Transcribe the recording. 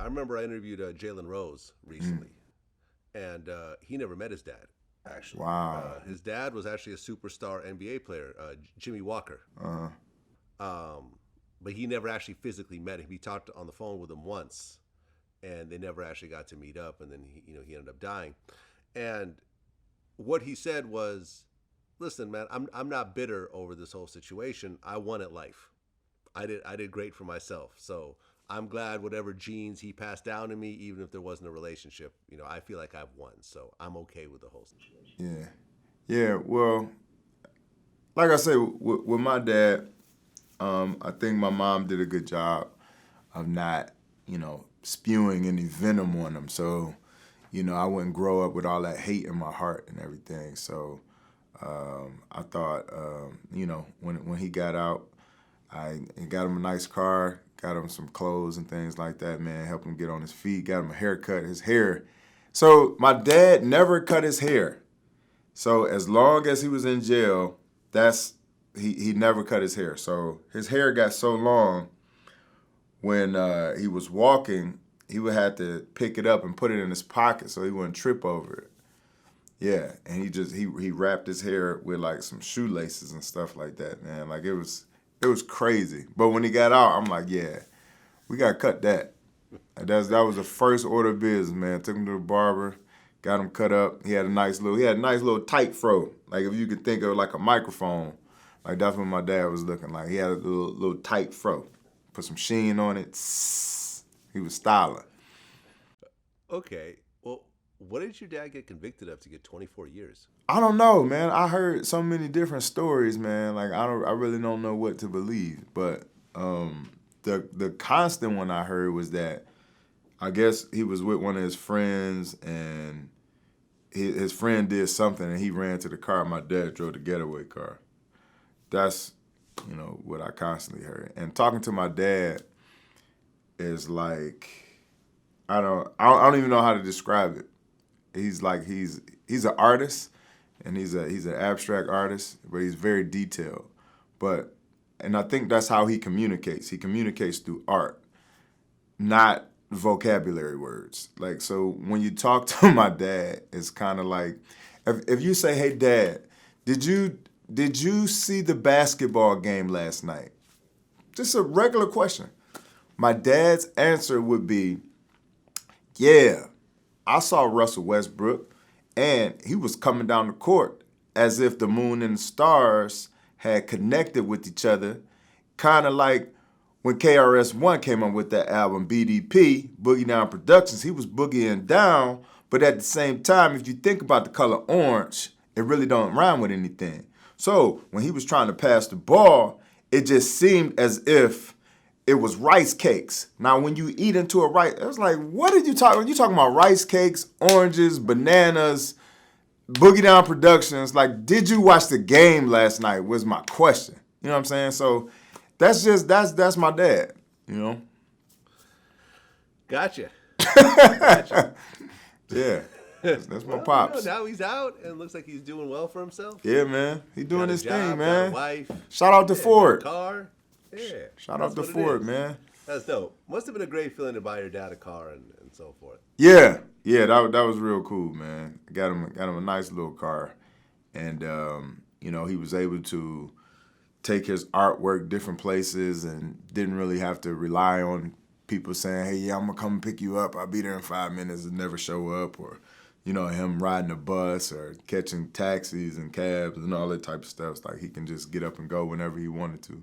remember I interviewed Jalen Rose recently, and he never met his dad. Actually, Wow. his dad was actually a superstar NBA player, Jimmy Walker. Uh, But he never actually physically met him. He talked on the phone with him once, and they never actually got to meet up. And then he ended up dying. And what he said was, "Listen, man, I'm not bitter over this whole situation. I won at life. I did great for myself. So I'm glad whatever genes he passed down to me, even if there wasn't a relationship, I feel like I've won. So I'm okay with the whole situation." yeah. Yeah. Well, like I say, with my dad, I think my mom did a good job of not, spewing any venom on him. So, I wouldn't grow up with all that hate in my heart and everything. So, I thought, when he got out, I got him a nice car, got him some clothes and things like that, man, helped him get on his feet, got him a haircut, his hair. So my dad never cut his hair. So as long as he was in jail, he never cut his hair. So his hair got so long when he was walking, he would have to pick it up and put it in his pocket so he wouldn't trip over it. Yeah, and he wrapped his hair with like some shoelaces and stuff like that, man. Like it was crazy. But when he got out, I'm like, yeah, we gotta cut that. And that was the first order of business, man. Took him to the barber, got him cut up. He had a nice little tight fro. Like if you could think of like a microphone, like that's what my dad was looking like. He had a little tight fro. Put some sheen on it. He was styling. Okay. Well, what did your dad get convicted of to get 24 years? I don't know, man. I heard so many different stories, man. Like I really don't know what to believe. But the constant one I heard was that I guess he was with one of his friends and his friend did something and he ran to the car. My dad drove the getaway car. That's what I constantly heard. And talking to my dad is like I don't even know how to describe it. He's an artist and he's an abstract artist, but he's very detailed. And I think that's how he communicates. He communicates through art, not vocabulary words. Like so when you talk to my dad, it's kind of like if you say, "Hey dad, did you see the basketball game last night?" Just a regular question. My dad's answer would be, "Yeah, I saw Russell Westbrook, and he was coming down the court as if the moon and the stars had connected with each other, kind of like when KRS-One came up with that album, BDP, Boogie Down Productions. He was boogieing down, but at the same time, if you think about the color orange, it really don't rhyme with anything. So when he was trying to pass the ball, it just seemed as if it was rice cakes. Now, when you eat into a rice, it was like, what are you talking? You talking about rice cakes, oranges, bananas, Boogie Down Productions? Like, did you watch the game last night? Was my question. You know what I'm saying? So that's my dad. You know. Gotcha. Gotcha. Yeah, that's my Well, pops. now he's out and looks like he's doing well for himself. Yeah, man, he doing Got a his job, thing, got a man. wife. Shout out to Yeah, got a Ford. car. Yeah. Shout that's out to what it Ford, is. man. That's dope. Must have been a great feeling to buy your dad a car and so forth. Yeah, that was real cool, man. Got him a nice little car, and he was able to take his artwork different places and didn't really have to rely on people saying, "Hey, yeah, I'm gonna come pick you up. I'll be there in 5 minutes," and never show up, or him riding a bus or catching taxis and cabs and all that type of stuff. It's like he can just get up and go whenever he wanted to.